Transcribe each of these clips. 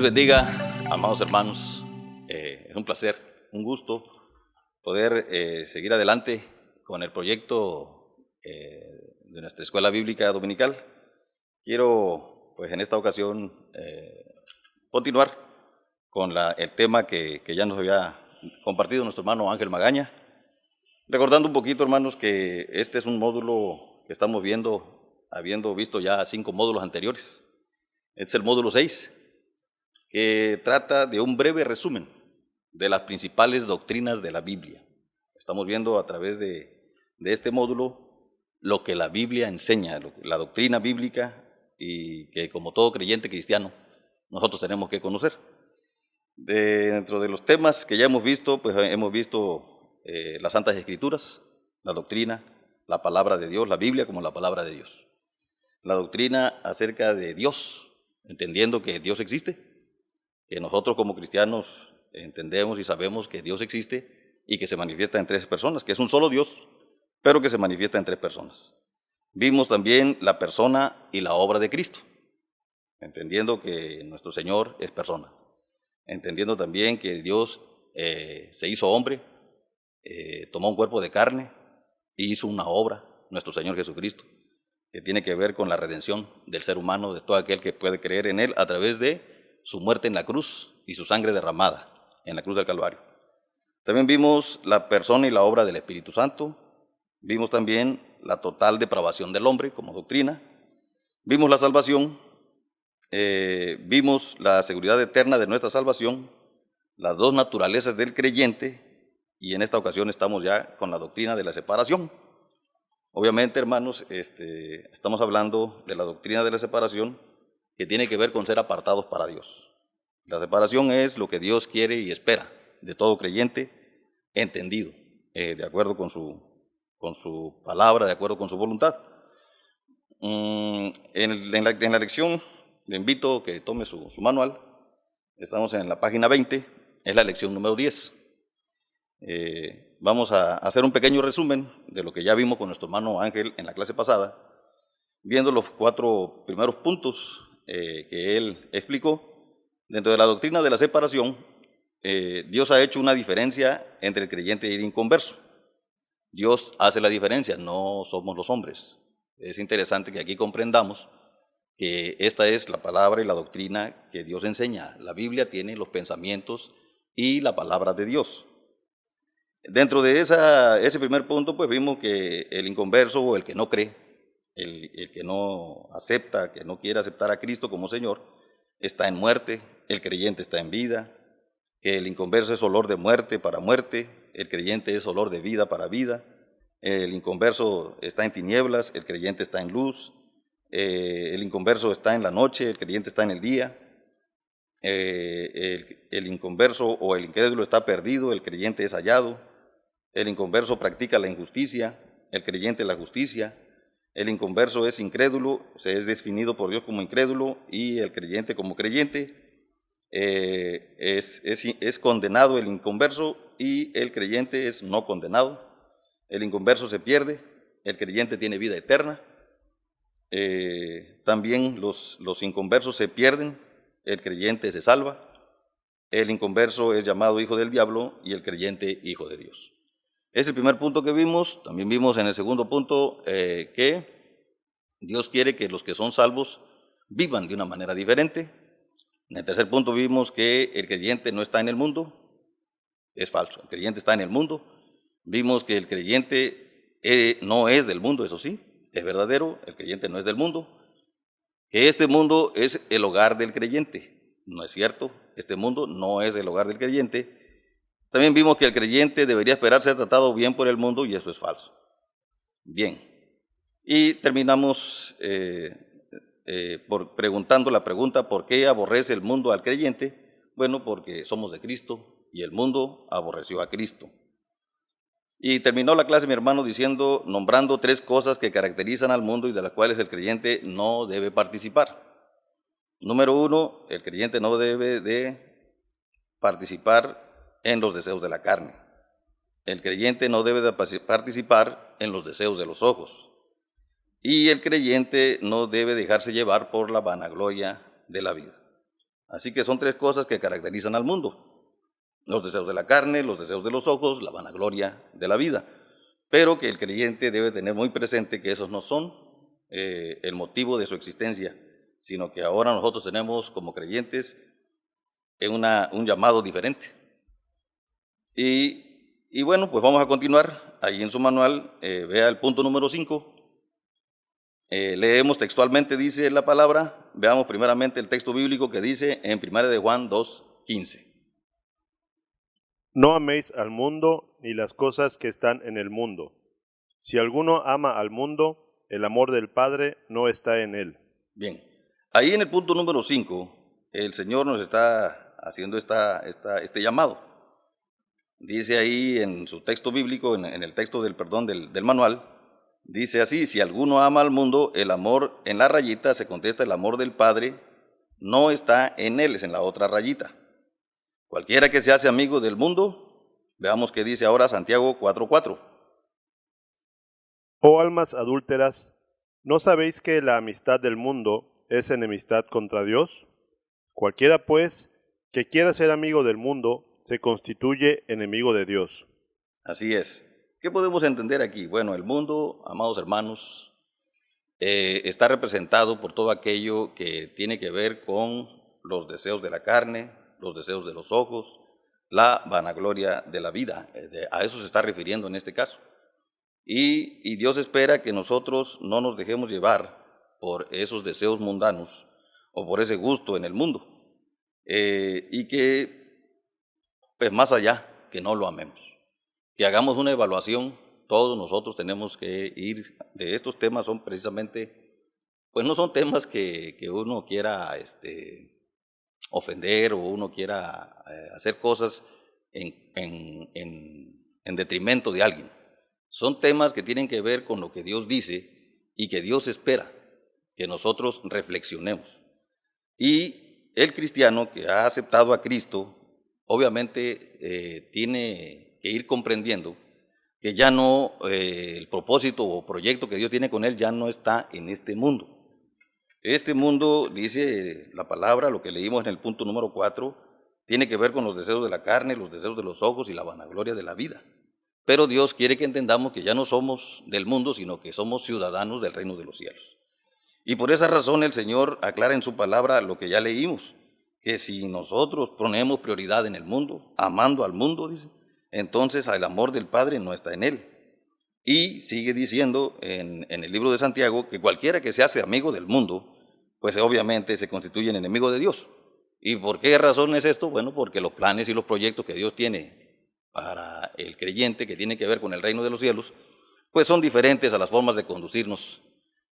les bendiga, amados hermanos. Es un placer, un gusto poder seguir adelante con el proyecto de nuestra escuela bíblica dominical. Quiero, pues en esta ocasión, continuar con el tema que ya nos había compartido nuestro hermano Ángel Magaña, recordando un poquito, hermanos, que este es un módulo que estamos viendo, habiendo visto ya 5 módulos anteriores. Este es el módulo 6, que trata de un breve resumen de las principales doctrinas de la Biblia. Estamos viendo a través de este módulo lo que la Biblia enseña, la doctrina bíblica, y que como todo creyente cristiano nosotros tenemos que conocer. Dentro de los temas que ya hemos visto, pues hemos visto las Santas Escrituras, la doctrina, la palabra de Dios, la Biblia como la palabra de Dios. La doctrina acerca de Dios, entendiendo que Dios existe, que nosotros como cristianos entendemos y sabemos que Dios existe y que se manifiesta en 3 personas, que es un solo Dios, pero que se manifiesta en 3 personas. Vimos también la persona y la obra de Cristo, entendiendo que nuestro Señor es persona, entendiendo también que Dios se hizo hombre, tomó un cuerpo de carne e hizo una obra, nuestro Señor Jesucristo, que tiene que ver con la redención del ser humano, de todo aquel que puede creer en Él a través de su muerte en la cruz y su sangre derramada en la cruz del Calvario. También vimos la persona y la obra del Espíritu Santo. Vimos también la total depravación del hombre como doctrina. Vimos la salvación. Vimos la seguridad eterna de nuestra salvación, las 2 naturalezas del creyente, y en esta ocasión estamos ya con la doctrina de la separación. Obviamente, hermanos, estamos hablando de la doctrina de la separación, que tiene que ver con ser apartados para Dios. La separación es lo que Dios quiere y espera de todo creyente entendido, de acuerdo con su palabra, de acuerdo con su voluntad. En la lección, le invito a que tome su manual. Estamos en la página 20, es la lección número 10. Vamos a hacer un pequeño resumen de lo que ya vimos con nuestro hermano Ángel en la clase pasada, viendo los 4 primeros puntos que él explicó. Dentro de la doctrina de la separación, Dios ha hecho una diferencia entre el creyente y el inconverso. Dios hace la diferencia, no somos los hombres. Es interesante que aquí comprendamos que esta es la palabra y la doctrina que Dios enseña. La Biblia tiene los pensamientos y la palabra de Dios. Dentro de ese primer punto, pues vimos que el inconverso o el que no cree, el que no acepta, que no quiere aceptar a Cristo como Señor, está en muerte, el creyente está en vida, que el inconverso es olor de muerte para muerte, el creyente es olor de vida para vida, el inconverso está en tinieblas, el creyente está en luz, el inconverso está en la noche, el creyente está en el día, el inconverso o el incrédulo está perdido, el creyente es hallado, el inconverso practica la injusticia, el creyente la justicia, el inconverso es incrédulo, se es definido por Dios como incrédulo, y el creyente como creyente. Es condenado el inconverso y el creyente es no condenado. El inconverso se pierde, el creyente tiene vida eterna. También los inconversos se pierden, el creyente se salva. El inconverso es llamado hijo del diablo y el creyente hijo de Dios. Es el primer punto que vimos. También vimos en el segundo punto que Dios quiere que los que son salvos vivan de una manera diferente. En el tercer punto vimos que el creyente no está en el mundo. Es falso, el creyente está en el mundo. Vimos que el creyente no es del mundo, eso sí, es verdadero, el creyente no es del mundo. Que este mundo es el hogar del creyente. No es cierto, este mundo no es el hogar del creyente. También vimos que el creyente debería esperar ser tratado bien por el mundo, y eso es falso. Bien, y terminamos preguntando la pregunta: ¿por qué aborrece el mundo al creyente? Bueno, porque somos de Cristo y el mundo aborreció a Cristo. Y terminó la clase mi hermano nombrando 3 cosas que caracterizan al mundo y de las cuales el creyente no debe participar. Número 1, el creyente no debe de participar en los deseos de la carne. El creyente no debe de participar en los deseos de los ojos. Y el creyente no debe dejarse llevar por la vanagloria de la vida. Así que son tres cosas que caracterizan al mundo: los deseos de la carne, los deseos de los ojos, la vanagloria de la vida. Pero que el creyente debe tener muy presente que esos no son el motivo de su existencia, sino que ahora nosotros tenemos como creyentes un llamado diferente. Y bueno, pues vamos a continuar. Ahí en su manual, vea el punto número 5. Leemos textualmente, dice la palabra. Veamos primeramente el texto bíblico que dice en 1 de Juan 2:15. No améis al mundo ni las cosas que están en el mundo. Si alguno ama al mundo, el amor del Padre no está en él. Bien, ahí en el punto número 5, el Señor nos está haciendo este llamado. Dice ahí en su texto bíblico, en el texto del manual, dice así: si alguno ama al mundo, el amor, en la rayita se contesta, el amor del Padre no está en él, es en la otra rayita. Cualquiera que se hace amigo del mundo, veamos qué dice ahora Santiago 4:4. Oh almas adúlteras, ¿no sabéis que la amistad del mundo es enemistad contra Dios? Cualquiera, pues, que quiera ser amigo del mundo, se constituye enemigo de Dios. Así es. ¿Qué podemos entender aquí? Bueno, el mundo, amados hermanos, está representado por todo aquello que tiene que ver con los deseos de la carne, los deseos de los ojos, la vanagloria de la vida. A eso se está refiriendo en este caso. Y Dios espera que nosotros no nos dejemos llevar por esos deseos mundanos o por ese gusto en el mundo, y que, pues más allá, que no lo amemos, que hagamos una evaluación. Todos nosotros tenemos que ir, de estos temas son precisamente, pues no son temas que uno quiera ofender o uno quiera hacer cosas en detrimento de alguien. Son temas que tienen que ver con lo que Dios dice y que Dios espera que nosotros reflexionemos. Y el cristiano que ha aceptado a Cristo, obviamente tiene que ir comprendiendo que ya no, el propósito o proyecto que Dios tiene con él ya no está en este mundo. Este mundo, dice la palabra, lo que leímos en el punto número 4, tiene que ver con los deseos de la carne, los deseos de los ojos y la vanagloria de la vida. Pero Dios quiere que entendamos que ya no somos del mundo, sino que somos ciudadanos del reino de los cielos. Y por esa razón el Señor aclara en su palabra lo que ya leímos, que si nosotros ponemos prioridad en el mundo, amando al mundo, dice, entonces el amor del Padre no está en él. Y sigue diciendo en el libro de Santiago que cualquiera que se hace amigo del mundo, pues obviamente se constituye en enemigo de Dios. ¿Y por qué razón es esto? Bueno, porque los planes y los proyectos que Dios tiene para el creyente, que tiene que ver con el reino de los cielos, pues son diferentes a las formas de conducirnos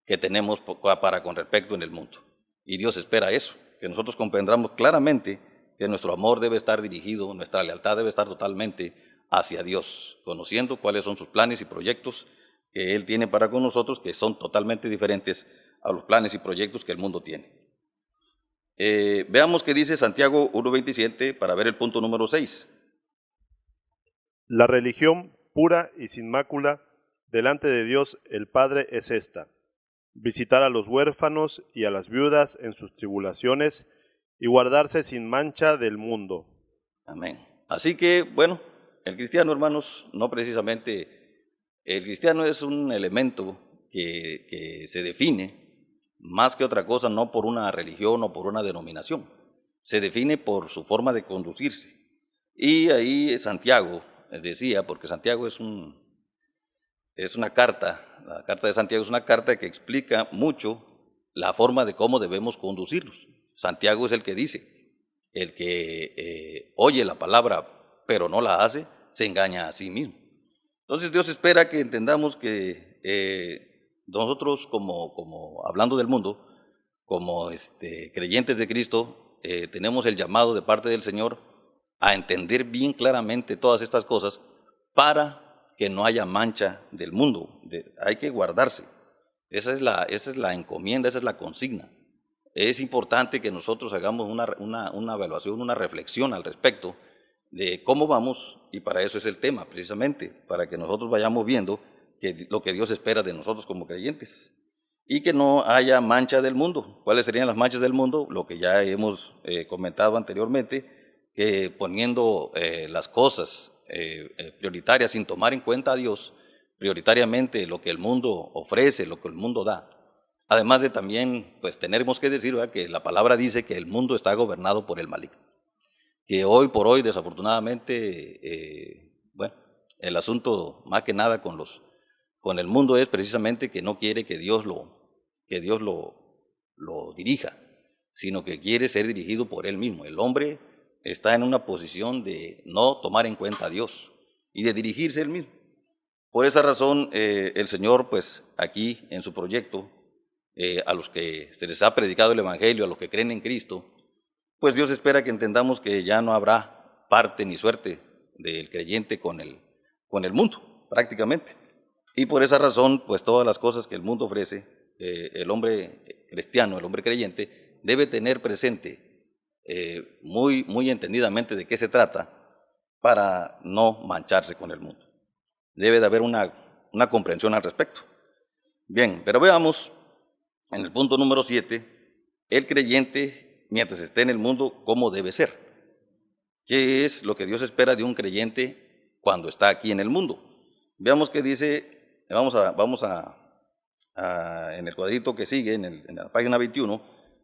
que tenemos para con respecto en el mundo. Y Dios espera eso, que nosotros comprendamos claramente que nuestro amor debe estar dirigido, nuestra lealtad debe estar totalmente hacia Dios, conociendo cuáles son sus planes y proyectos que Él tiene para con nosotros, que son totalmente diferentes a los planes y proyectos que el mundo tiene. Veamos qué dice Santiago 1:27 para ver el punto número 6. La religión pura y sin mácula delante de Dios el Padre es esta: visitar a los huérfanos y a las viudas en sus tribulaciones y guardarse sin mancha del mundo. Amén. Así que, bueno, el cristiano, hermanos, no precisamente, el cristiano es un elemento que se define más que otra cosa, no por una religión o por una denominación, se define por su forma de conducirse. Y ahí Santiago decía, porque Santiago es una carta, la carta de Santiago es una carta que explica mucho la forma de cómo debemos conducirnos. Santiago es el que dice, el que oye la palabra pero no la hace, se engaña a sí mismo. Entonces Dios espera que entendamos que nosotros como hablando del mundo, como creyentes de Cristo, tenemos el llamado de parte del Señor a entender bien claramente todas estas cosas para que no haya mancha del mundo. Hay que guardarse. Esa es la encomienda, esa es la consigna. Es importante que nosotros hagamos una evaluación, una reflexión al respecto de cómo vamos, y para eso es el tema, precisamente, para que nosotros vayamos viendo lo que Dios espera de nosotros como creyentes. y que no haya mancha del mundo. ¿Cuáles serían las manchas del mundo? Lo que ya hemos comentado anteriormente, que poniendo las cosas prioritarias sin tomar en cuenta a Dios, prioritariamente lo que el mundo ofrece, lo que el mundo da. Además de también, pues tenemos que decir, ¿verdad?, que la palabra dice que el mundo está gobernado por el maligno. Que hoy por hoy, desafortunadamente, bueno, el asunto más que nada con el mundo es precisamente que no quiere que Dios lo dirija, sino que quiere ser dirigido por él mismo. El hombre está en una posición de no tomar en cuenta a Dios y de dirigirse él mismo. Por esa razón, el Señor, pues aquí en su proyecto, a los que se les ha predicado el Evangelio, a los que creen en Cristo, pues Dios espera que entendamos que ya no habrá parte ni suerte del creyente con el mundo, prácticamente. Y por esa razón, pues todas las cosas que el mundo ofrece, el hombre cristiano, el hombre creyente, debe tener presente muy entendidamente de qué se trata para no mancharse con el mundo. Debe de haber una comprensión al respecto. Bien, pero veamos en el punto número 7, el creyente, mientras esté en el mundo, ¿cómo debe ser? ¿Qué es lo que Dios espera de un creyente cuando está aquí en el mundo? Veamos que dice, vamos a en el cuadrito que sigue, en la página 21,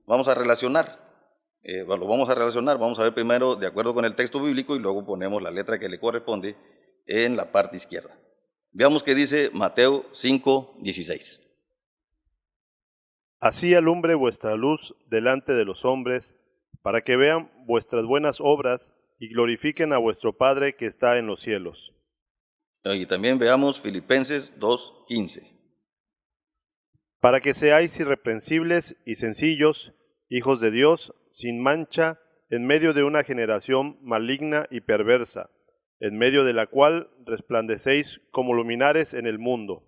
vamos a relacionar. Vamos a ver primero de acuerdo con el texto bíblico y luego ponemos la letra que le corresponde en la parte izquierda. Veamos que dice Mateo 5:16. Así alumbre vuestra luz delante de los hombres, para que vean vuestras buenas obras y glorifiquen a vuestro Padre que está en los cielos. Y también veamos Filipenses 2:15. Para que seáis irreprensibles y sencillos, hijos de Dios, sin mancha, en medio de una generación maligna y perversa, en medio de la cual resplandecéis como luminares en el mundo.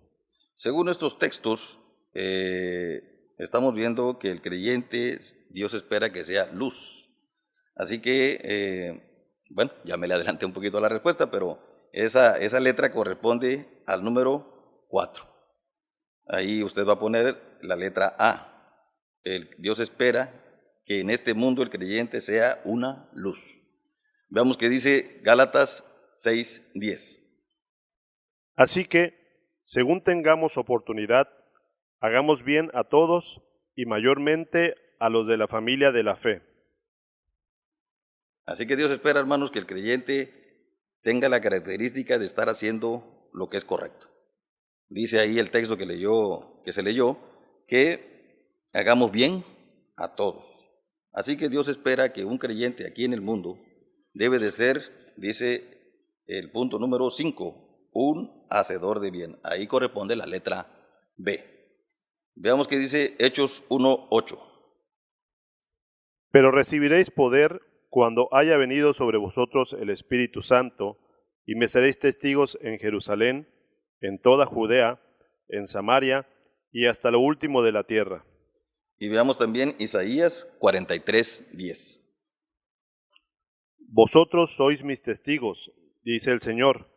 Según estos textos, estamos viendo que el creyente, Dios espera que sea luz. Así que, bueno, ya me le adelanté un poquito a la respuesta, pero esa letra corresponde al número 4. Ahí usted va a poner la letra A. Dios espera que en este mundo el creyente sea una luz. Veamos que dice Gálatas 6:10. Así que, según tengamos oportunidad, hagamos bien a todos y mayormente a los de la familia de la fe. Así que Dios espera, hermanos, que el creyente tenga la característica de estar haciendo lo que es correcto. Dice ahí el texto que se leyó, que hagamos bien a todos. Así que Dios espera que un creyente aquí en el mundo debe de ser, dice el punto número 5, un hacedor de bien. Ahí corresponde la letra B. Veamos que dice Hechos 1:8. Pero recibiréis poder cuando haya venido sobre vosotros el Espíritu Santo, y me seréis testigos en Jerusalén, en toda Judea, en Samaria y hasta lo último de la tierra. Y veamos también Isaías 43:10. Vosotros sois mis testigos, dice el Señor,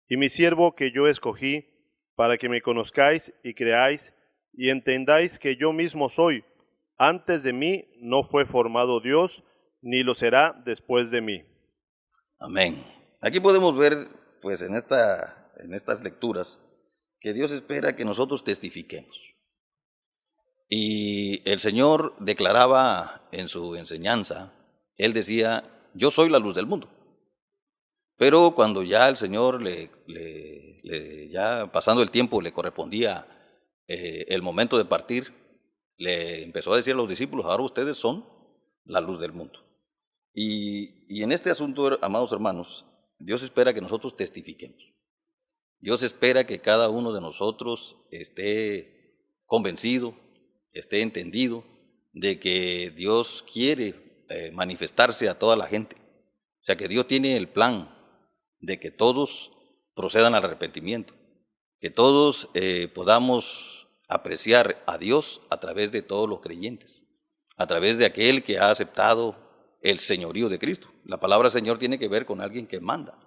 y mi siervo que yo escogí, para que me conozcáis y creáis, y entendáis que yo mismo soy. Antes de mí no fue formado Dios, ni lo será después de mí. Amén. Aquí podemos ver, pues en estas lecturas, que Dios espera que nosotros testifiquemos. Y el Señor declaraba en su enseñanza, Él decía, yo soy la luz del mundo. Pero cuando ya el Señor, ya pasando el tiempo, le correspondía el momento de partir, le empezó a decir a los discípulos, ahora ustedes son la luz del mundo. Y en este asunto, amados hermanos, Dios espera que nosotros testifiquemos. Dios espera que cada uno de nosotros esté convencido, esté entendido de que Dios quiere manifestarse a toda la gente. O sea, que Dios tiene el plan de que todos procedan al arrepentimiento, que todos podamos apreciar a Dios a través de todos los creyentes, a través de aquel que ha aceptado el señorío de Cristo. La palabra Señor tiene que ver con alguien que manda,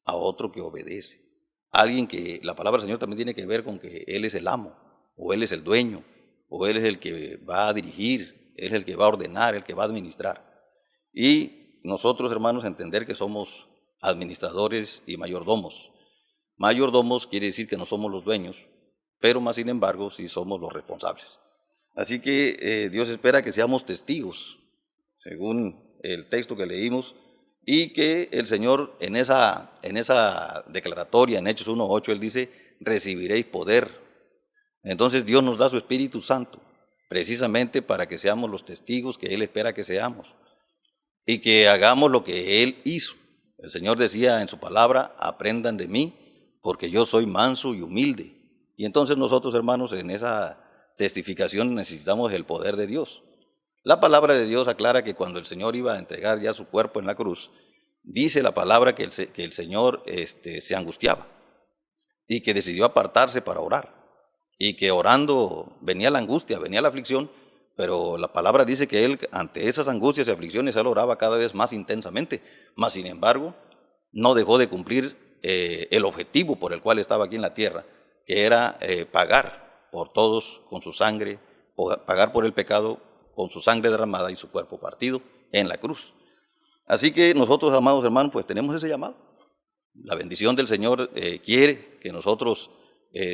a otro que obedece. La palabra Señor también tiene que ver con que Él es el amo o Él es el dueño o Él es el que va a dirigir, Él es el que va a ordenar, el que va a administrar. Y nosotros, hermanos, entender que somos administradores y mayordomos. Mayordomos quiere decir que no somos los dueños, pero más sin embargo sí somos los responsables. Así que Dios espera que seamos testigos, según el texto que leímos, y que el Señor en esa declaratoria, en Hechos 1:8, Él dice, recibiréis poder. Entonces Dios nos da su Espíritu Santo, precisamente para que seamos los testigos que Él espera que seamos, y que hagamos lo que Él hizo. El Señor decía en su palabra, aprendan de mí, porque yo soy manso y humilde. Y entonces nosotros, hermanos, en esa testificación necesitamos el poder de Dios. La palabra de Dios aclara que cuando el Señor iba a entregar ya su cuerpo en la cruz, dice la palabra que el Señor se angustiaba y que decidió apartarse para orar. Y que orando venía la angustia, venía la aflicción, pero la palabra dice que Él ante esas angustias y aflicciones, Él oraba cada vez más intensamente. Mas sin embargo, no dejó de cumplir el objetivo por el cual estaba aquí en la tierra, que era pagar por todos con su sangre, pagar por el pecado con su sangre derramada y su cuerpo partido en la cruz. Así que nosotros, amados hermanos, pues tenemos ese llamado. La bendición del Señor quiere que nosotros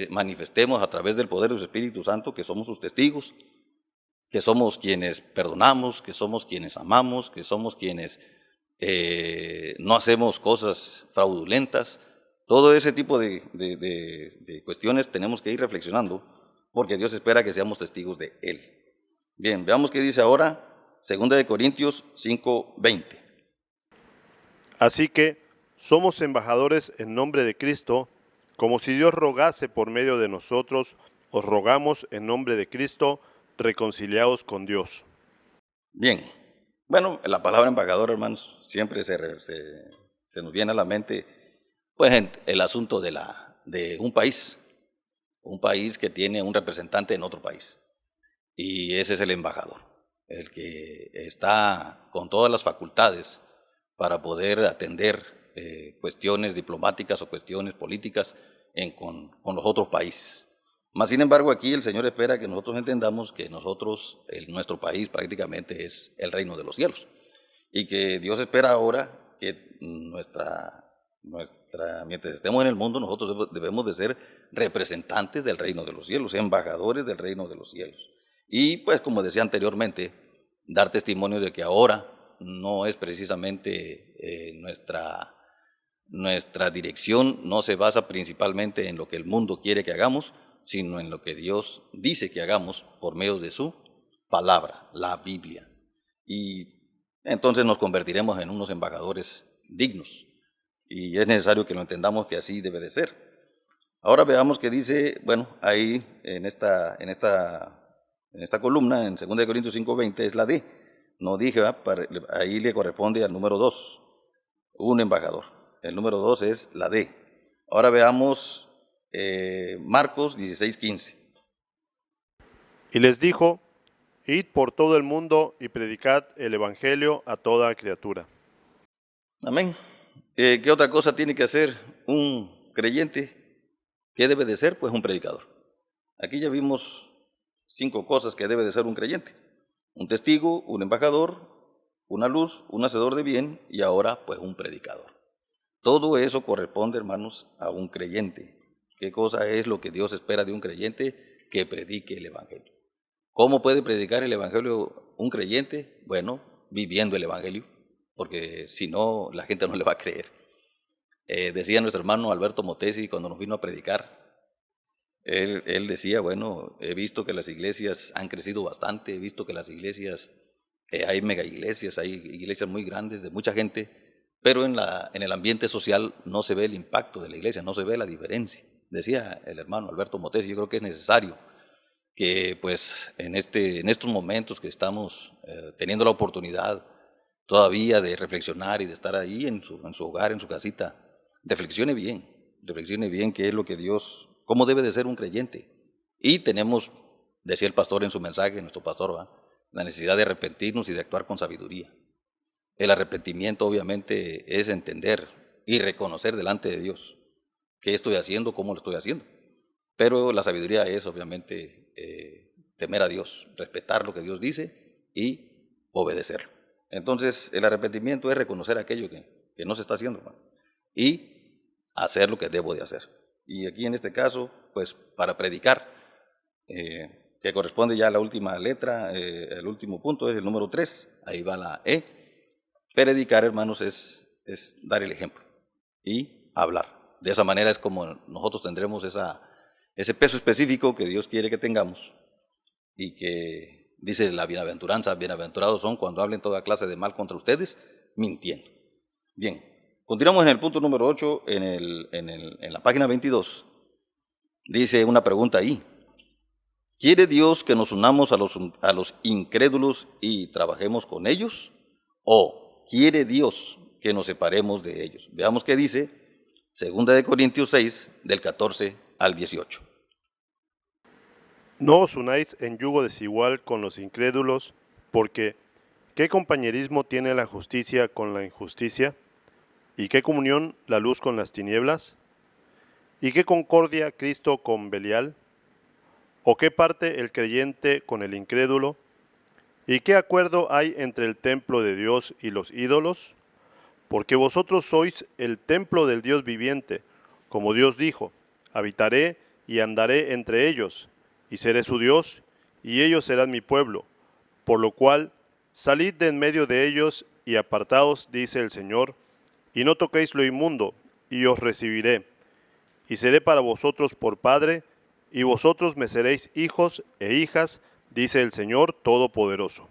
manifestemos a través del poder de su Espíritu Santo que somos sus testigos, que somos quienes perdonamos, que somos quienes amamos, que somos quienes no hacemos cosas fraudulentas. Todo ese tipo de cuestiones tenemos que ir reflexionando, porque Dios espera que seamos testigos de Él. Bien, veamos qué dice ahora 2 Corintios 5:20. Así que somos embajadores en nombre de Cristo, como si Dios rogase por medio de nosotros, os rogamos en nombre de Cristo, reconciliaos con Dios. Bien, bueno, la palabra embajador, hermanos, siempre se nos viene a la mente, pues, el asunto de un país que tiene un representante en otro país. Y ese es el embajador, el que está con todas las facultades para poder atender cuestiones diplomáticas o cuestiones políticas con los otros países. Mas, sin embargo, aquí el Señor espera que nosotros entendamos que nuestro país prácticamente es el reino de los cielos, y que Dios espera ahora que mientras estemos en el mundo, nosotros debemos de ser representantes del reino de los cielos, embajadores del reino de los cielos. Y pues, como decía anteriormente, dar testimonio de que ahora no es precisamente nuestra dirección, no se basa principalmente en lo que el mundo quiere que hagamos, sino en lo que Dios dice que hagamos por medio de su palabra, la Biblia. Y entonces nos convertiremos en unos embajadores dignos. Y es necesario que lo entendamos que así debe de ser. Ahora veamos qué dice, bueno, ahí en esta columna, en 2 Corintios 5:20, es la D. No dije, ahí le corresponde al número 2, un embajador. El número 2 es la D. Ahora veamos Marcos 16:15. Y les dijo, id por todo el mundo y predicad el evangelio a toda criatura. Amén. ¿Qué otra cosa tiene que hacer un creyente? ¿Qué debe de ser? Pues un predicador. Aquí ya vimos 5 cosas que debe de ser un creyente: un testigo, un embajador, una luz, un hacedor de bien y ahora pues un predicador. Todo eso corresponde, hermanos, a un creyente. ¿Qué cosa es lo que Dios espera de un creyente? Que predique el evangelio. ¿Cómo puede predicar el evangelio un creyente? Bueno, viviendo el evangelio, porque si no, la gente no le va a creer. Decía nuestro hermano Alberto Motesi cuando nos vino a predicar, él decía, bueno, he visto que las iglesias han crecido bastante, he visto que las iglesias, hay mega iglesias, hay iglesias muy grandes de mucha gente, pero en el ambiente social no se ve el impacto de la iglesia, no se ve la diferencia. Decía el hermano Alberto Motesi, yo creo que es necesario que pues en estos momentos que estamos teniendo la oportunidad todavía de reflexionar y de estar ahí en su hogar, en su casita, reflexione bien qué es lo que Dios, cómo debe de ser un creyente. Y tenemos, decía el pastor en su mensaje, nuestro pastor, la necesidad de arrepentirnos y de actuar con sabiduría. El arrepentimiento obviamente es entender y reconocer delante de Dios qué estoy haciendo, cómo lo estoy haciendo. Pero la sabiduría es obviamente temer a Dios, respetar lo que Dios dice y obedecerlo. Entonces, el arrepentimiento es reconocer aquello que no se está haciendo, hermano, y hacer lo que debo de hacer. Y aquí en este caso, pues para predicar, que corresponde ya a la última letra, el último punto es el número 3, ahí va la E. Predicar, hermanos, es dar el ejemplo y hablar. De esa manera es como nosotros tendremos ese peso específico que Dios quiere que tengamos y que dice la bienaventuranza, bienaventurados son cuando hablen toda clase de mal contra ustedes, mintiendo. Bien, continuamos en el punto número 8, en la página 22. Dice una pregunta ahí. ¿Quiere Dios que nos unamos a los incrédulos y trabajemos con ellos? ¿O quiere Dios que nos separemos de ellos? Veamos qué dice 2 Corintios 6, del 14 al 18. No os unáis en yugo desigual con los incrédulos, porque ¿qué compañerismo tiene la justicia con la injusticia? ¿Y qué comunión la luz con las tinieblas? ¿Y qué concordia Cristo con Belial? ¿O qué parte el creyente con el incrédulo? ¿Y qué acuerdo hay entre el templo de Dios y los ídolos? Porque vosotros sois el templo del Dios viviente, como Dios dijo, habitaré y andaré entre ellos, y seré su Dios, y ellos serán mi pueblo. Por lo cual, salid de en medio de ellos y apartaos, dice el Señor, y no toquéis lo inmundo, y os recibiré. Y seré para vosotros por Padre, y vosotros me seréis hijos e hijas, dice el Señor Todopoderoso.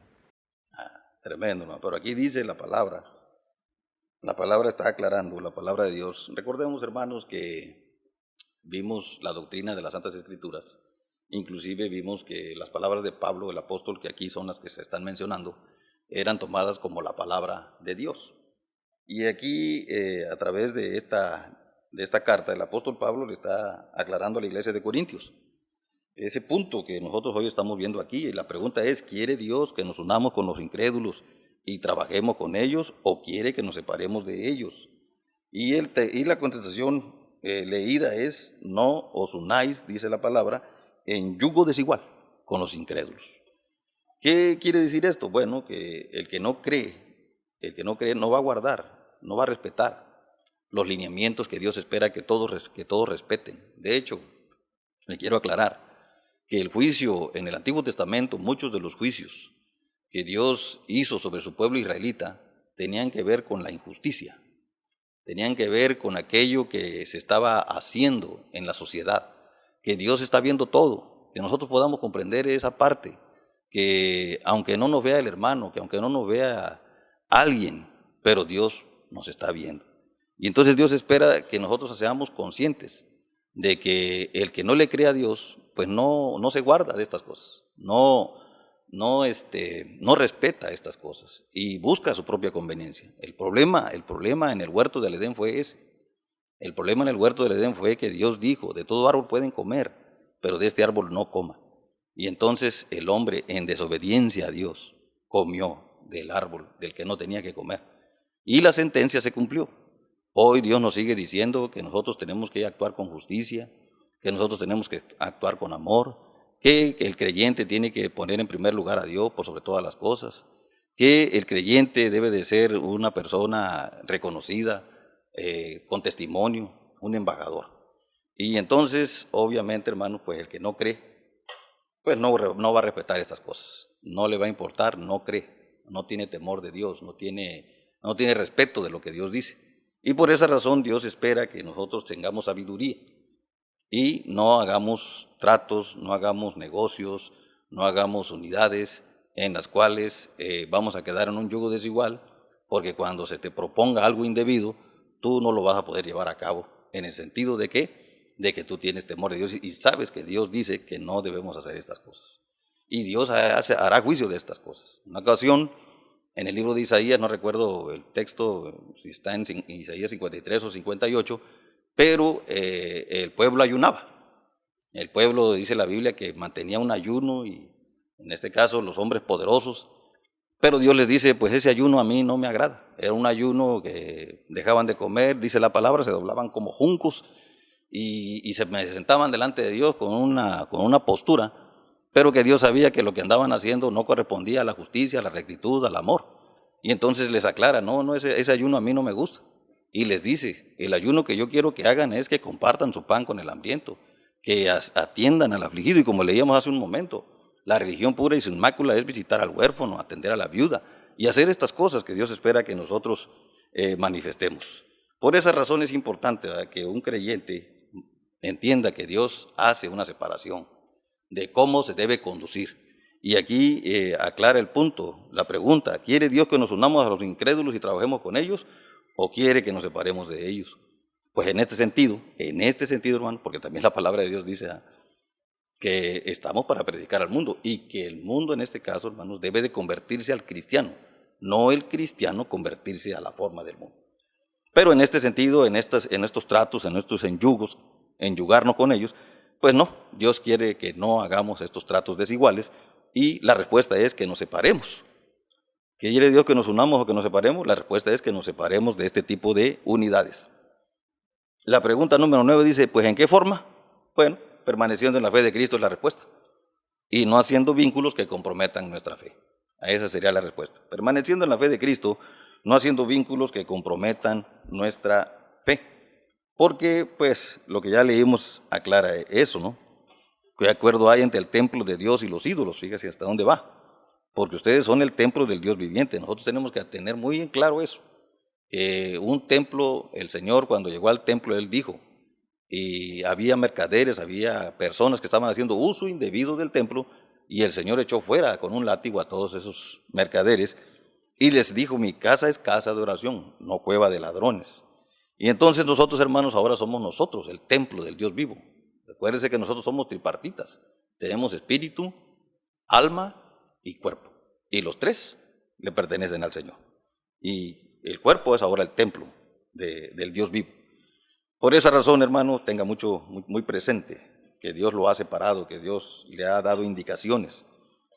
Tremendo, ¿no? Pero aquí dice la palabra está aclarando, la palabra de Dios. Recordemos, hermanos, que vimos la doctrina de las Santas Escrituras, inclusive vimos que las palabras de Pablo, el apóstol, que aquí son las que se están mencionando, eran tomadas como la palabra de Dios. Y aquí, a través de esta carta, el apóstol Pablo le está aclarando a la iglesia de Corintios ese punto que nosotros hoy estamos viendo aquí. Y la pregunta es, ¿quiere Dios que nos unamos con los incrédulos y trabajemos con ellos, o quiere que nos separemos de ellos? Y la contestación leída es, no os unáis, dice la palabra, en yugo desigual con los incrédulos. ¿Qué quiere decir esto? Bueno, que el que no cree no va a guardar, no va a respetar los lineamientos que Dios espera que todos respeten. De hecho, le quiero aclarar que el juicio en el Antiguo Testamento, muchos de los juicios que Dios hizo sobre su pueblo israelita, tenían que ver con la injusticia, tenían que ver con aquello que se estaba haciendo en la sociedad, que Dios está viendo todo, que nosotros podamos comprender esa parte, que aunque no nos vea el hermano, que aunque no nos vea alguien, pero Dios nos está viendo. Y entonces Dios espera que nosotros seamos conscientes de que el que no le cree a Dios, pues no se guarda de estas cosas, no respeta estas cosas y busca su propia conveniencia. El problema en el huerto del Edén fue ese. El problema en el huerto del Edén fue que Dios dijo, de todo árbol pueden comer, pero de este árbol no coman. Y entonces el hombre, en desobediencia a Dios, comió del árbol del que no tenía que comer. Y la sentencia se cumplió. Hoy Dios nos sigue diciendo que nosotros tenemos que actuar con justicia, que nosotros tenemos que actuar con amor, que el creyente tiene que poner en primer lugar a Dios por sobre todas las cosas, que el creyente debe de ser una persona reconocida, con testimonio, un embajador. Y entonces, obviamente, hermanos, pues el que no cree, pues no va a respetar estas cosas, no le va a importar, no cree, no tiene temor de Dios, no tiene respeto de lo que Dios dice. Y por esa razón Dios espera que nosotros tengamos sabiduría y no hagamos tratos, no hagamos negocios, no hagamos unidades en las cuales vamos a quedar en un yugo desigual, porque cuando se te proponga algo indebido, tú no lo vas a poder llevar a cabo, en el sentido de que tú tienes temor de Dios y sabes que Dios dice que no debemos hacer estas cosas. Y Dios hará juicio de estas cosas. Una ocasión, en el libro de Isaías, no recuerdo el texto, si está en Isaías 53 o 58, pero el pueblo ayunaba. El pueblo, dice la Biblia, que mantenía un ayuno, y en este caso los hombres poderosos, pero Dios les dice, pues ese ayuno a mí no me agrada. Era un ayuno que dejaban de comer, dice la palabra, se doblaban como juncos y se sentaban delante de Dios con una postura pero que Dios sabía que lo que andaban haciendo no correspondía a la justicia, a la rectitud, al amor. Y entonces les aclara, no, ese ayuno a mí no me gusta. Y les dice, el ayuno que yo quiero que hagan es que compartan su pan con el hambriento, que atiendan al afligido. Y como leíamos hace un momento, la religión pura y sin mácula es visitar al huérfano, atender a la viuda y hacer estas cosas que Dios espera que nosotros manifestemos. Por esa razón es importante, ¿verdad?, que un creyente entienda que Dios hace una separación de cómo se debe conducir. Y aquí aclara el punto, la pregunta: ¿quiere Dios que nos unamos a los incrédulos y trabajemos con ellos, o quiere que nos separemos de ellos? Pues en este sentido, hermano, porque también la palabra de Dios dice que estamos para predicar al mundo, y que el mundo en este caso, hermanos, debe de convertirse al cristiano, no el cristiano convertirse a la forma del mundo. Pero en este sentido, en estos tratos, en estos enyugarnos con ellos, pues no, Dios quiere que no hagamos estos tratos desiguales, y la respuesta es que nos separemos. ¿Qué quiere Dios, que nos unamos o que nos separemos? La respuesta es que nos separemos de este tipo de unidades. La pregunta número 9 dice, pues ¿en qué forma? Bueno, permaneciendo en la fe de Cristo es la respuesta, y no haciendo vínculos que comprometan nuestra fe. A esa sería la respuesta. Permaneciendo en la fe de Cristo, no haciendo vínculos que comprometan nuestra fe. Porque, pues, lo que ya leímos aclara eso, ¿no? ¿Qué acuerdo hay entre el templo de Dios y los ídolos? Fíjese hasta dónde va. Porque ustedes son el templo del Dios viviente. Nosotros tenemos que tener muy en claro eso. Un templo, el Señor cuando llegó al templo, Él dijo, y había mercaderes, había personas que estaban haciendo uso indebido del templo, y el Señor echó fuera con un látigo a todos esos mercaderes, y les dijo, mi casa es casa de oración, no cueva de ladrones. Y entonces nosotros, hermanos, ahora somos nosotros el templo del Dios vivo. Acuérdense que nosotros somos tripartitas, tenemos espíritu, alma y cuerpo, y los tres le pertenecen al Señor, y el cuerpo es ahora el templo del Dios vivo. Por esa razón, hermano, tenga muy presente que Dios lo ha separado, que Dios le ha dado indicaciones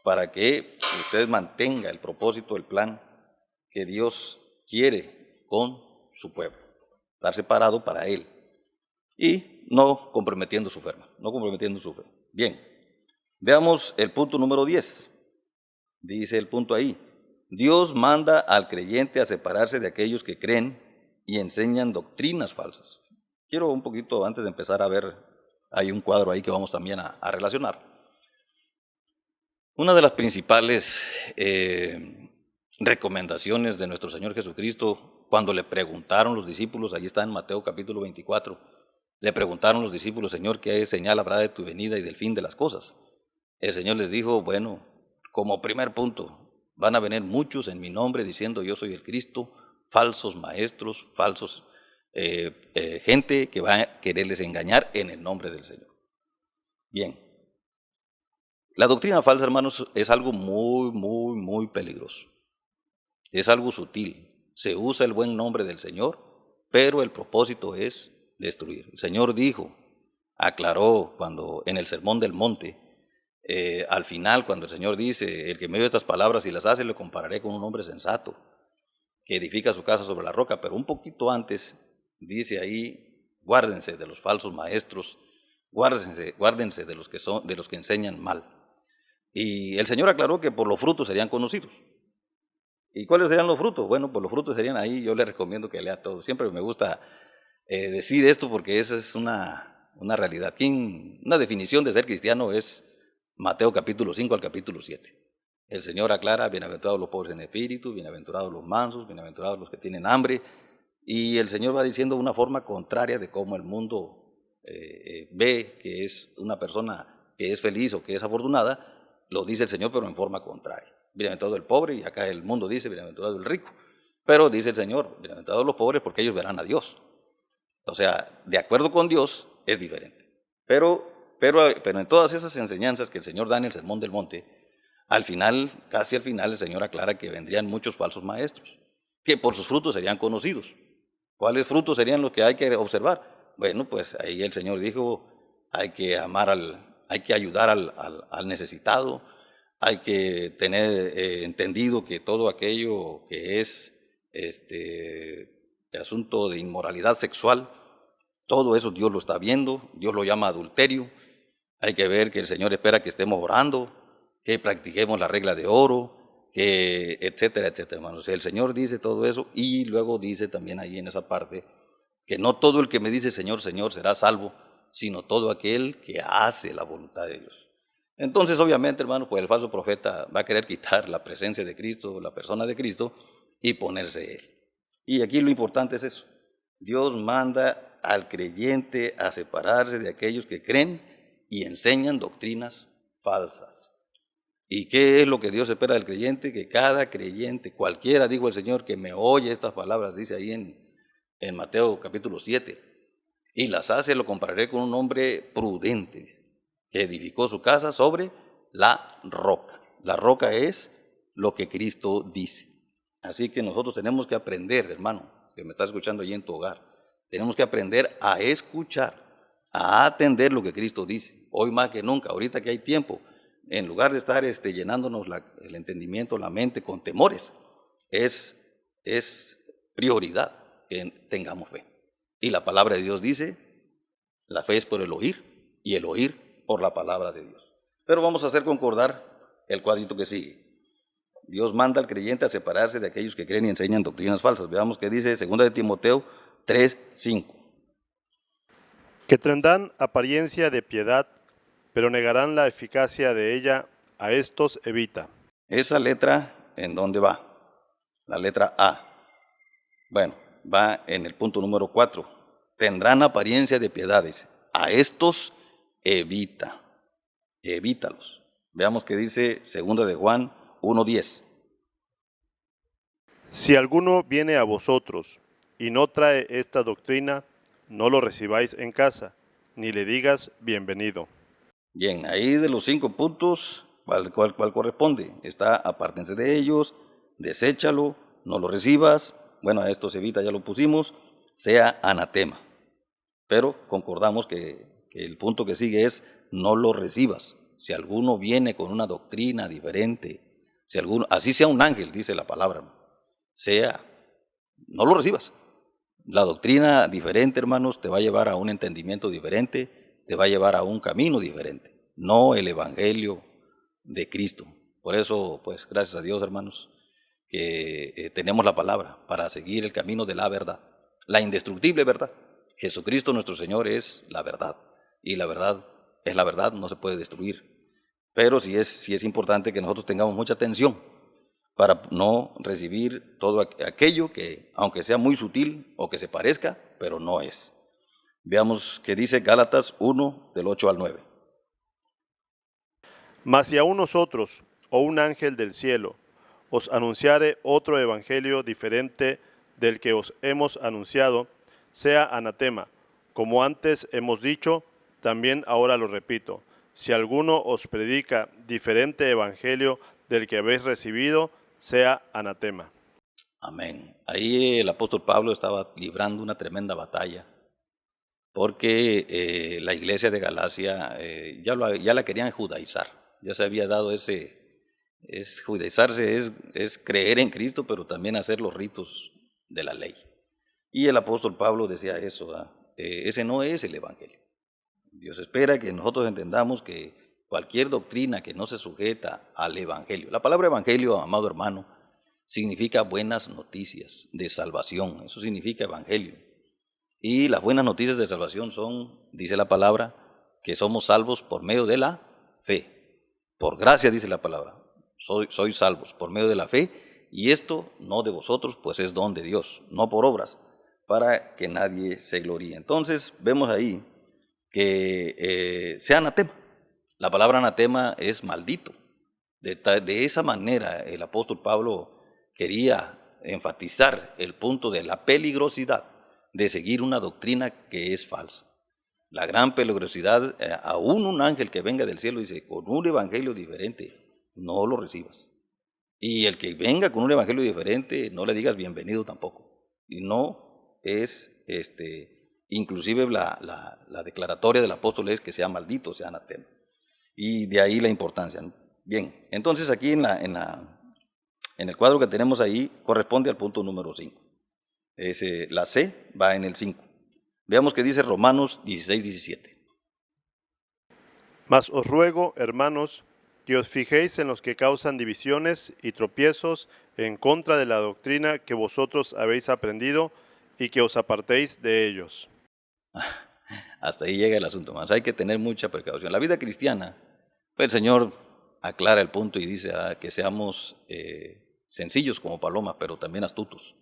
para que usted mantenga el propósito, el plan que Dios quiere con su pueblo, estar separado para Él y no comprometiendo su fe, Bien, veamos el punto número 10. Dice el punto ahí, Dios manda al creyente a separarse de aquellos que creen y enseñan doctrinas falsas. Quiero un poquito, antes de empezar a ver, hay un cuadro ahí que vamos también a relacionar. Una de las principales recomendaciones de nuestro Señor Jesucristo, cuando le preguntaron los discípulos, ahí está en Mateo capítulo 24, le preguntaron los discípulos, Señor, ¿qué señal habrá de tu venida y del fin de las cosas? El Señor les dijo, bueno, como primer punto, van a venir muchos en mi nombre diciendo yo soy el Cristo, falsos maestros, falsos gente que va a quererles engañar en el nombre del Señor. Bien, la doctrina falsa, hermanos, es algo muy peligroso. Es algo sutil. Se usa el buen nombre del Señor, pero el propósito es destruir. El Señor dijo, aclaró cuando en el Sermón del Monte, al final, cuando el Señor dice, el que me oye estas palabras y las hace, le compararé con un hombre sensato, que edifica su casa sobre la roca. Pero un poquito antes, dice ahí, guárdense de los falsos maestros, guárdense de los que enseñan mal. Y el Señor aclaró que por los frutos serían conocidos. ¿Y cuáles serían los frutos? Bueno, pues los frutos serían ahí, yo le recomiendo que lea todo. Siempre me gusta decir esto porque esa es una realidad. Una definición de ser cristiano es Mateo capítulo 5 al capítulo 7. El Señor aclara, bienaventurados los pobres en espíritu, bienaventurados los mansos, bienaventurados los que tienen hambre. Y el Señor va diciendo una forma contraria de cómo el mundo ve que es una persona que es feliz o que es afortunada. Lo dice el Señor, pero en forma contraria. Bienaventurado el pobre, y acá el mundo dice bienaventurado el rico. Pero dice el Señor, bienaventurados los pobres porque ellos verán a Dios. O sea, de acuerdo con Dios es diferente. Pero en todas esas enseñanzas que el Señor da en el Sermón del Monte, al final, casi al final, el Señor aclara que vendrían muchos falsos maestros, que por sus frutos serían conocidos. ¿Cuáles frutos serían los que hay que observar? Bueno, pues ahí el Señor dijo, hay que ayudar al necesitado, hay que tener entendido que todo aquello que es asunto de inmoralidad sexual, todo eso Dios lo está viendo, Dios lo llama adulterio, Hay que ver que el Señor espera que estemos orando, que practiquemos la regla de oro, que etcétera, etcétera, hermanos. El Señor dice todo eso y luego dice también ahí en esa parte que no todo el que me dice Señor, Señor será salvo, sino todo aquel que hace la voluntad de Dios. Entonces, obviamente, hermanos, pues el falso profeta va a querer quitar la presencia de Cristo, la persona de Cristo, y ponerse él. Y aquí lo importante es eso. Dios manda al creyente a separarse de aquellos que creen y enseñan doctrinas falsas. ¿Y qué es lo que Dios espera del creyente? Que cada creyente, cualquiera, dijo el Señor, que me oye estas palabras, dice ahí en Mateo capítulo 7, y las hace, lo compararé con un hombre prudente, que edificó su casa sobre la roca. La roca es lo que Cristo dice. Así que nosotros tenemos que aprender, hermano, que me estás escuchando allí en tu hogar, tenemos que aprender a escuchar, a atender lo que Cristo dice. Hoy más que nunca, ahorita que hay tiempo, en lugar de estar llenándonos el entendimiento, la mente con temores, es prioridad que tengamos fe. Y la palabra de Dios dice, la fe es por el oír y el oír por la palabra de Dios. Pero vamos a hacer concordar el cuadrito que sigue. Dios manda al creyente a separarse de aquellos que creen y enseñan doctrinas falsas. Veamos qué dice 2 de Timoteo 3:5. Que tendrán apariencia de piedad, pero negarán la eficacia de ella, a estos evita. Esa letra, ¿en dónde va? La letra A. Bueno, va en el punto número 4. Tendrán apariencia de piedades. A estos evita. Evítalos. Veamos qué dice 2 de Juan 1:10. Si alguno viene a vosotros y no trae esta doctrina, no lo recibáis en casa, ni le digas bienvenido. Bien, ahí de los 5 puntos, ¿cuál corresponde? Está, apártense de ellos, deséchalo, no lo recibas. Bueno, a esto se evita, ya lo pusimos, sea anatema. Pero concordamos que el punto que sigue es no lo recibas. Si alguno viene con una doctrina diferente, si alguno, así sea un ángel, dice la palabra, no lo recibas. La doctrina diferente, hermanos, te va a llevar a un entendimiento diferente, te va a llevar a un camino diferente, no el evangelio de Cristo. Por eso, pues, gracias a Dios, hermanos, que tenemos la palabra para seguir el camino de la verdad, la indestructible verdad. Jesucristo nuestro Señor es la verdad, y la verdad es la verdad, no se puede destruir. Pero sí es importante que nosotros tengamos mucha atención para no recibir todo aquello que, aunque sea muy sutil o que se parezca, pero no es. Veamos qué dice Gálatas 1, del 8 al 9. Mas si aún nosotros, o un ángel del cielo, os anunciare otro evangelio diferente del que os hemos anunciado, sea anatema. Como antes hemos dicho, también ahora lo repito. Si alguno os predica diferente evangelio del que habéis recibido, sea anatema. Amén. Ahí el apóstol Pablo estaba librando una tremenda batalla, porque la iglesia de Galacia ya la querían judaizar. Ya se había dado judaizarse es creer en Cristo, pero también hacer los ritos de la ley. Y el apóstol Pablo decía eso, ese no es el evangelio. Dios espera que nosotros entendamos que cualquier doctrina que no se sujeta al evangelio, la palabra evangelio, amado hermano, significa buenas noticias de salvación, eso significa evangelio. Y las buenas noticias de salvación son, dice la palabra, que somos salvos por medio de la fe. Por gracia, dice la palabra, sois salvos por medio de la fe, y esto no de vosotros, pues es don de Dios, no por obras, para que nadie se gloríe. Entonces vemos ahí que sea anatema. La palabra anatema es maldito. De esa manera el apóstol Pablo quería enfatizar el punto de la peligrosidad de seguir una doctrina que es falsa. La gran peligrosidad, aún un ángel que venga del cielo dice, con un evangelio diferente, no lo recibas. Y el que venga con un evangelio diferente, no le digas bienvenido tampoco. Y no es, inclusive la declaratoria del apóstol es que sea maldito, sea anatema. Y de ahí la importancia, ¿no? Bien, entonces aquí en el cuadro que tenemos ahí corresponde al punto número 5. La C va en el 5. Veamos qué dice Romanos 16:17. Mas os ruego, hermanos, que os fijéis en los que causan divisiones y tropiezos en contra de la doctrina que vosotros habéis aprendido y que os apartéis de ellos. Hasta ahí llega el asunto, más hay que tener mucha precaución. La vida cristiana, pues el Señor aclara el punto y dice que seamos sencillos como palomas, pero también astutos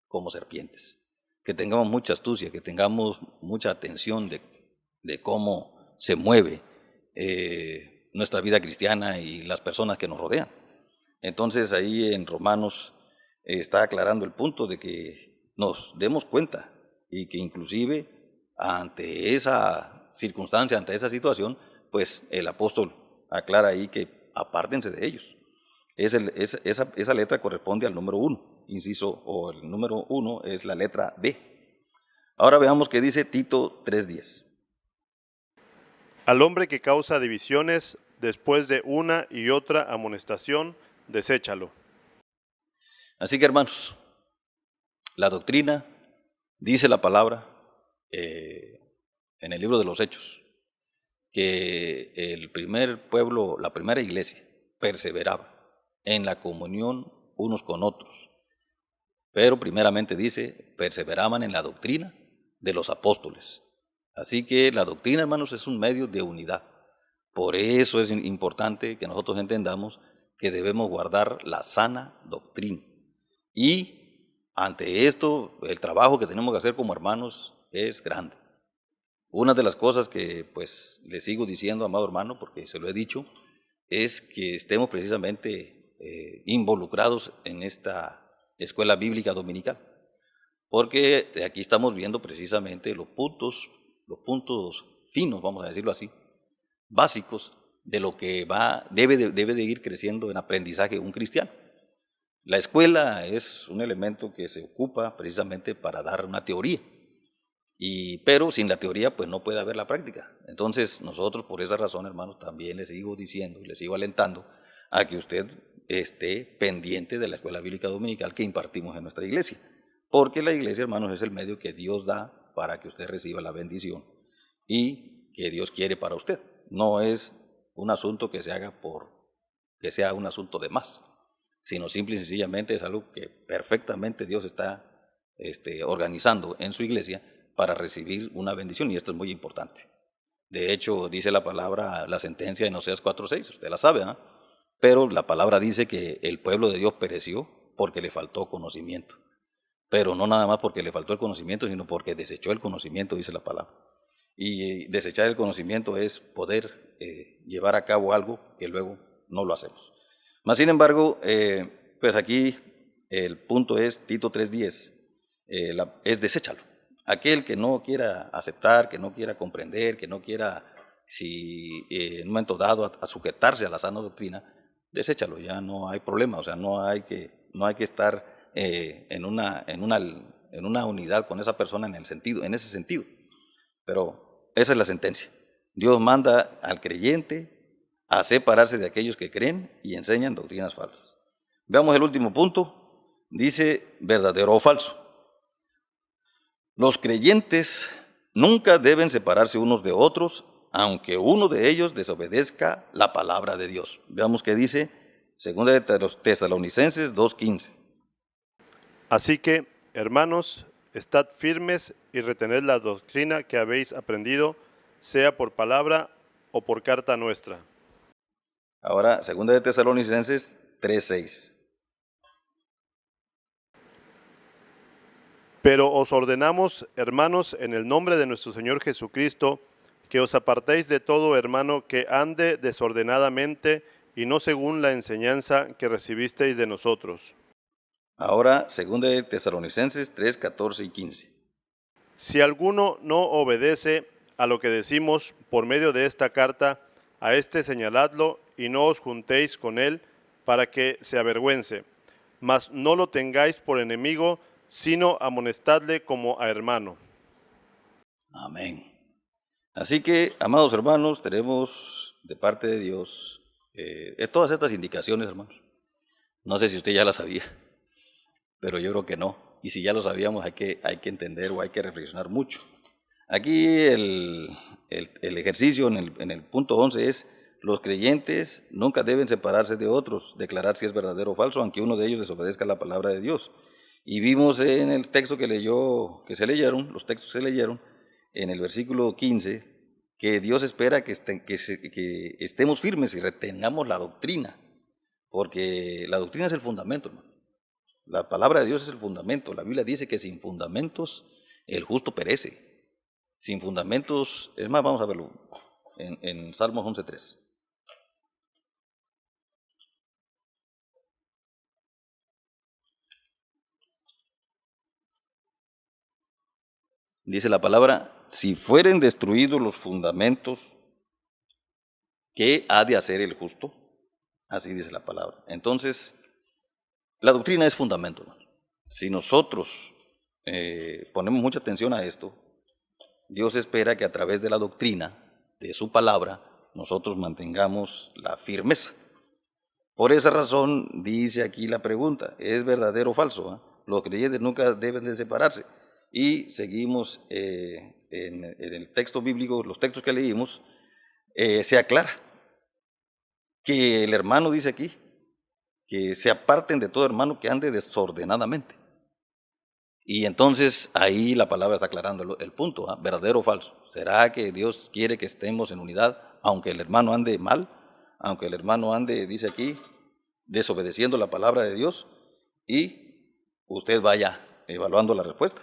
como serpientes. Que tengamos mucha astucia, que tengamos mucha atención de cómo se mueve nuestra vida cristiana y las personas que nos rodean. Entonces ahí en Romanos está aclarando el punto de que nos demos cuenta y que inclusive ante esa circunstancia, ante esa situación, pues el apóstol aclara ahí que apártense de ellos. Esa letra corresponde al número 1, inciso, o el número 1 es la letra D. Ahora veamos qué dice Tito 3:10. Al hombre que causa divisiones después de una y otra amonestación, deséchalo. Así que hermanos, la doctrina, dice la palabra en el libro de los Hechos, que el primer pueblo, la primera iglesia, perseveraba en la comunión unos con otros, pero primeramente dice, perseveraban en la doctrina de los apóstoles. Así que la doctrina, hermanos, es un medio de unidad. Por eso es importante que nosotros entendamos que debemos guardar la sana doctrina. Y ante esto, el trabajo que tenemos que hacer como hermanos es grande. Una de las cosas que pues le sigo diciendo, amado hermano, porque se lo he dicho, es que estemos precisamente involucrados en esta escuela bíblica dominical. Porque aquí estamos viendo precisamente los puntos finos, vamos a decirlo así, básicos de lo que debe de ir creciendo en aprendizaje un cristiano. La escuela es un elemento que se ocupa precisamente para dar una teoría, pero sin la teoría pues no puede haber la práctica. Entonces nosotros por esa razón, hermanos, también les sigo diciendo y les sigo alentando a que usted esté pendiente de la escuela bíblica dominical que impartimos en nuestra iglesia, porque la iglesia, hermanos, es el medio que Dios da para que usted reciba la bendición y que Dios quiere para usted. No es un asunto que se haga que sea un asunto de más, sino simple y sencillamente es algo que perfectamente Dios está organizando en su iglesia para recibir una bendición, y esto es muy importante. De hecho, dice la palabra, la sentencia en Oseas 4:6, usted la sabe, ¿eh? Pero la palabra dice que el pueblo de Dios pereció porque le faltó conocimiento. Pero no nada más porque le faltó el conocimiento, sino porque desechó el conocimiento, dice la palabra. Y desechar el conocimiento es poder llevar a cabo algo que luego no lo hacemos. Mas, sin embargo, pues aquí el punto es, Tito 3:10, es deséchalo. Aquel que no quiera aceptar, que no quiera comprender, que no quiera, en un momento dado, a sujetarse a la sana doctrina, deséchalo, ya no hay problema. O sea, no hay que estar en una unidad con esa persona en ese sentido. Pero esa es la sentencia. Dios manda al creyente a separarse de aquellos que creen y enseñan doctrinas falsas. Veamos el último punto. Dice verdadero o falso. Los creyentes nunca deben separarse unos de otros, aunque uno de ellos desobedezca la palabra de Dios. Veamos qué dice 2 de los Tesalonicenses 2:15. Así que, hermanos, estad firmes y retened la doctrina que habéis aprendido, sea por palabra o por carta nuestra. Ahora, 2 de Tesalonicenses 3:6. Pero os ordenamos, hermanos, en el nombre de nuestro Señor Jesucristo, que os apartéis de todo hermano que ande desordenadamente y no según la enseñanza que recibisteis de nosotros. Ahora, 2 de Tesalonicenses 3:14 y 15. Si alguno no obedece a lo que decimos por medio de esta carta, a este señaladlo y no os juntéis con él para que se avergüence. Mas no lo tengáis por enemigo, sino amonestadle como a hermano. Amén. Así que, amados hermanos, tenemos de parte de Dios todas estas indicaciones, hermanos. No sé si usted ya las sabía, pero yo creo que no. Y si ya lo sabíamos, hay que entender o hay que reflexionar mucho. Aquí el ejercicio en el punto 11 es: los creyentes nunca deben separarse de otros, declarar si es verdadero o falso, aunque uno de ellos desobedezca la palabra de Dios. Y vimos en el texto que se leyeron, los textos que se leyeron, en el versículo 15, que Dios espera que estemos firmes y retengamos la doctrina, porque la doctrina es el fundamento, hermano. La palabra de Dios es el fundamento. La Biblia dice que sin fundamentos el justo perece. Sin fundamentos, es más, vamos a verlo en Salmos 11:3. Dice la palabra: si fueren destruidos los fundamentos, ¿qué ha de hacer el justo? Así dice la palabra. Entonces, la doctrina es fundamento, hermano. Si nosotros ponemos mucha atención a esto, Dios espera que a través de la doctrina, de su palabra, nosotros mantengamos la firmeza. Por esa razón dice aquí la pregunta: ¿es verdadero o falso? Los creyentes nunca deben de separarse. Y seguimos en el texto bíblico, los textos que leímos, se aclara que el hermano dice aquí que se aparten de todo hermano que ande desordenadamente. Y entonces ahí la palabra está aclarando el punto, verdadero o falso. ¿Será que Dios quiere que estemos en unidad aunque el hermano ande mal? Aunque el hermano ande, dice aquí, desobedeciendo la palabra de Dios. Y usted vaya evaluando la respuesta.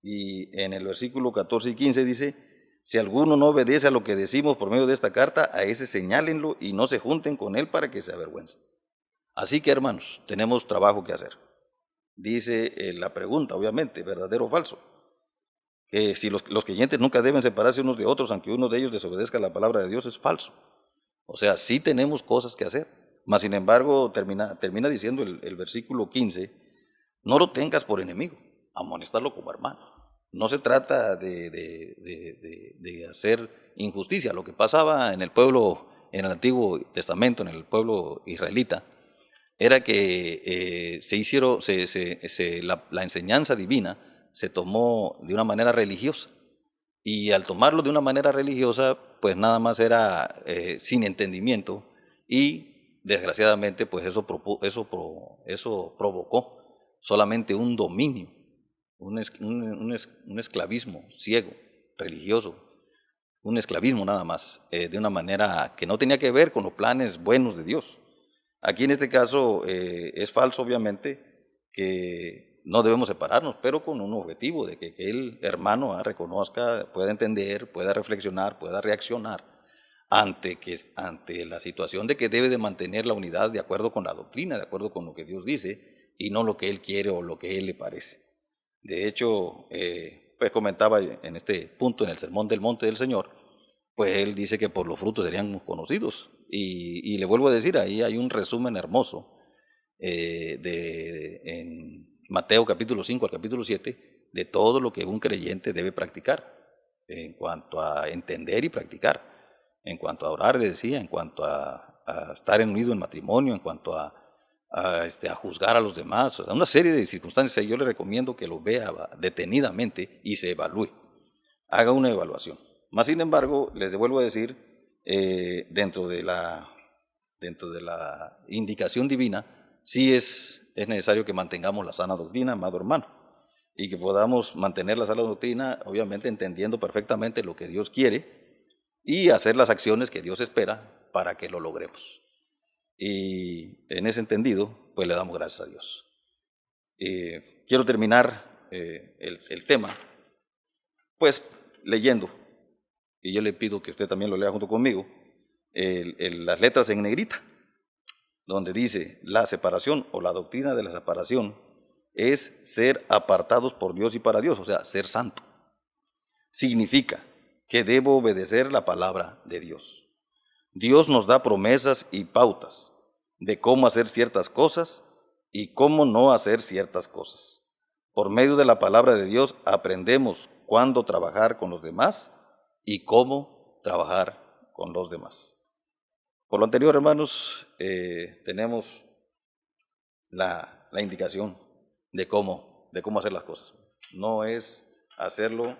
Y en el versículo 14 y 15 dice: si alguno no obedece a lo que decimos por medio de esta carta, a ese señálenlo y no se junten con él para que se avergüence. Así que, hermanos, tenemos trabajo que hacer. Dice la pregunta, obviamente, ¿verdadero o falso? Que si los creyentes nunca deben separarse unos de otros, aunque uno de ellos desobedezca la palabra de Dios, es falso. O sea, sí tenemos cosas que hacer. Mas, sin embargo, termina diciendo el versículo 15: no lo tengas por enemigo, amonestarlo como hermano. No se trata de hacer injusticia. Lo que pasaba en el pueblo, en el Antiguo Testamento, en el pueblo israelita, era que la enseñanza divina se tomó de una manera religiosa. Y al tomarlo de una manera religiosa, pues nada más era sin entendimiento, y desgraciadamente pues eso provocó solamente un dominio, un esclavismo ciego, religioso, un esclavismo nada más, de una manera que no tenía que ver con los planes buenos de Dios. Aquí en este caso es falso, obviamente, que no debemos separarnos, pero con un objetivo de que el hermano reconozca, pueda entender, pueda reflexionar, pueda reaccionar ante la situación de que debe de mantener la unidad de acuerdo con la doctrina, de acuerdo con lo que Dios dice, y no lo que él quiere o lo que él le parece. De hecho, pues comentaba en este punto, en el Sermón del Monte del Señor, pues él dice que por los frutos serían conocidos. Y le vuelvo a decir, ahí hay un resumen hermoso en Mateo capítulo 5 al capítulo 7, de todo lo que un creyente debe practicar en cuanto a entender y practicar, en cuanto a orar, le decía, en cuanto a estar unido en matrimonio, en cuanto a juzgar a los demás. O sea, una serie de circunstancias. Yo le recomiendo que lo vea detenidamente y se evalúe, haga una evaluación. Más sin embargo, les vuelvo a decir, dentro de la indicación divina, sí es necesario que mantengamos la sana doctrina, amado hermano, y que podamos mantener la sana doctrina, obviamente entendiendo perfectamente lo que Dios quiere y hacer las acciones que Dios espera para que lo logremos. Y en ese entendido, pues le damos gracias a Dios. Quiero terminar el tema, pues leyendo, y yo le pido que usted también lo lea junto conmigo, las letras en negrita, donde dice: la separación o la doctrina de la separación es ser apartados por Dios y para Dios, o sea, ser santo. Significa que debo obedecer la palabra de Dios. Dios nos da promesas y pautas de cómo hacer ciertas cosas y cómo no hacer ciertas cosas. Por medio de la palabra de Dios aprendemos cuándo trabajar con los demás y cómo trabajar con los demás. Por lo anterior, hermanos, tenemos la indicación de cómo hacer las cosas. No es hacerlo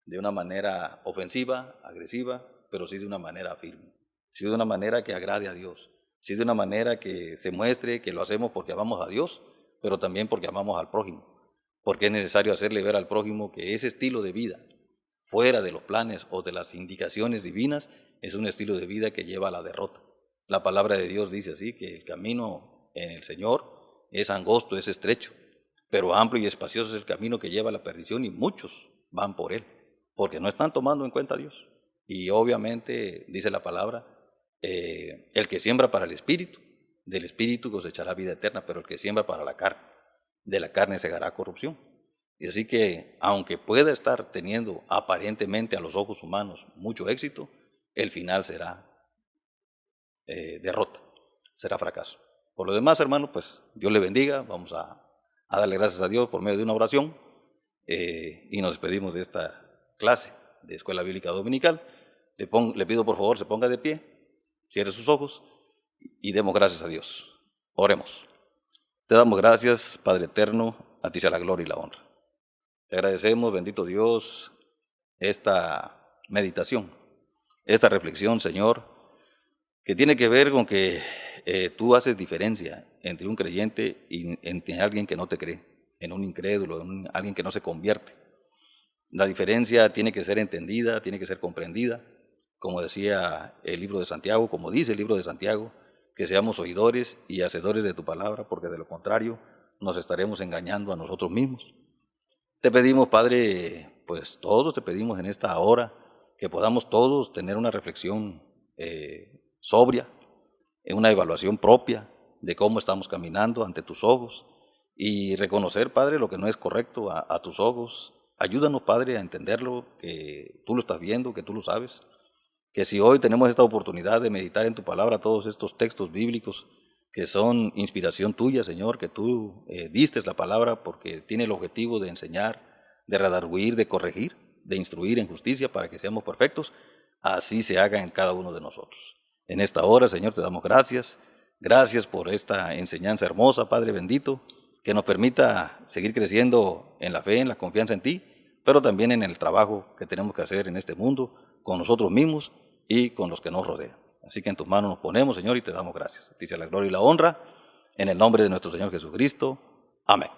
de una manera ofensiva, agresiva, pero sí de una manera firme, sí de una manera que agrade a Dios, sí de una manera que se muestre que lo hacemos porque amamos a Dios, pero también porque amamos al prójimo, porque es necesario hacerle ver al prójimo que ese estilo de vida, fuera de los planes o de las indicaciones divinas, es un estilo de vida que lleva a la derrota. La palabra de Dios dice así, que el camino en el Señor es angosto, es estrecho, pero amplio y espacioso es el camino que lleva a la perdición y muchos van por él, porque no están tomando en cuenta a Dios. Y obviamente, dice la palabra, el que siembra para el Espíritu, del Espíritu cosechará vida eterna, pero el que siembra para la carne, de la carne segará corrupción. Y así que, aunque pueda estar teniendo aparentemente a los ojos humanos mucho éxito, el final será derrota, será fracaso. Por lo demás, hermano, pues Dios le bendiga. Vamos a darle gracias a Dios por medio de una oración y nos despedimos de esta clase de Escuela Bíblica Dominical. Le pido por favor se ponga de pie, cierre sus ojos y demos gracias a Dios. Oremos. Te damos gracias, Padre eterno, a ti sea la gloria y la honra. Te agradecemos, bendito Dios, esta meditación, esta reflexión, Señor, que tiene que ver con que tú haces diferencia entre un creyente y entre alguien que no te cree, en un incrédulo, en alguien que no se convierte. La diferencia tiene que ser entendida, tiene que ser comprendida, como decía el libro de Santiago, como dice el libro de Santiago, que seamos oidores y hacedores de tu palabra, porque de lo contrario nos estaremos engañando a nosotros mismos. Te pedimos, Padre, pues todos te pedimos en esta hora que podamos todos tener una reflexión sobria, una evaluación propia de cómo estamos caminando ante tus ojos y reconocer, Padre, lo que no es correcto a tus ojos. Ayúdanos, Padre, a entenderlo, que tú lo estás viendo, que tú lo sabes, que si hoy tenemos esta oportunidad de meditar en tu palabra todos estos textos bíblicos que son inspiración tuya, Señor, que tú diste la palabra porque tiene el objetivo de enseñar, de redarguir, de corregir, de instruir en justicia para que seamos perfectos, así se haga en cada uno de nosotros. En esta hora, Señor, te damos gracias. Gracias por esta enseñanza hermosa, Padre bendito, que nos permita seguir creciendo en la fe, en la confianza en ti, pero también en el trabajo que tenemos que hacer en este mundo, con nosotros mismos y con los que nos rodean. Así que en tus manos nos ponemos, Señor, y te damos gracias. A ti sea la gloria y la honra, en el nombre de nuestro Señor Jesucristo. Amén.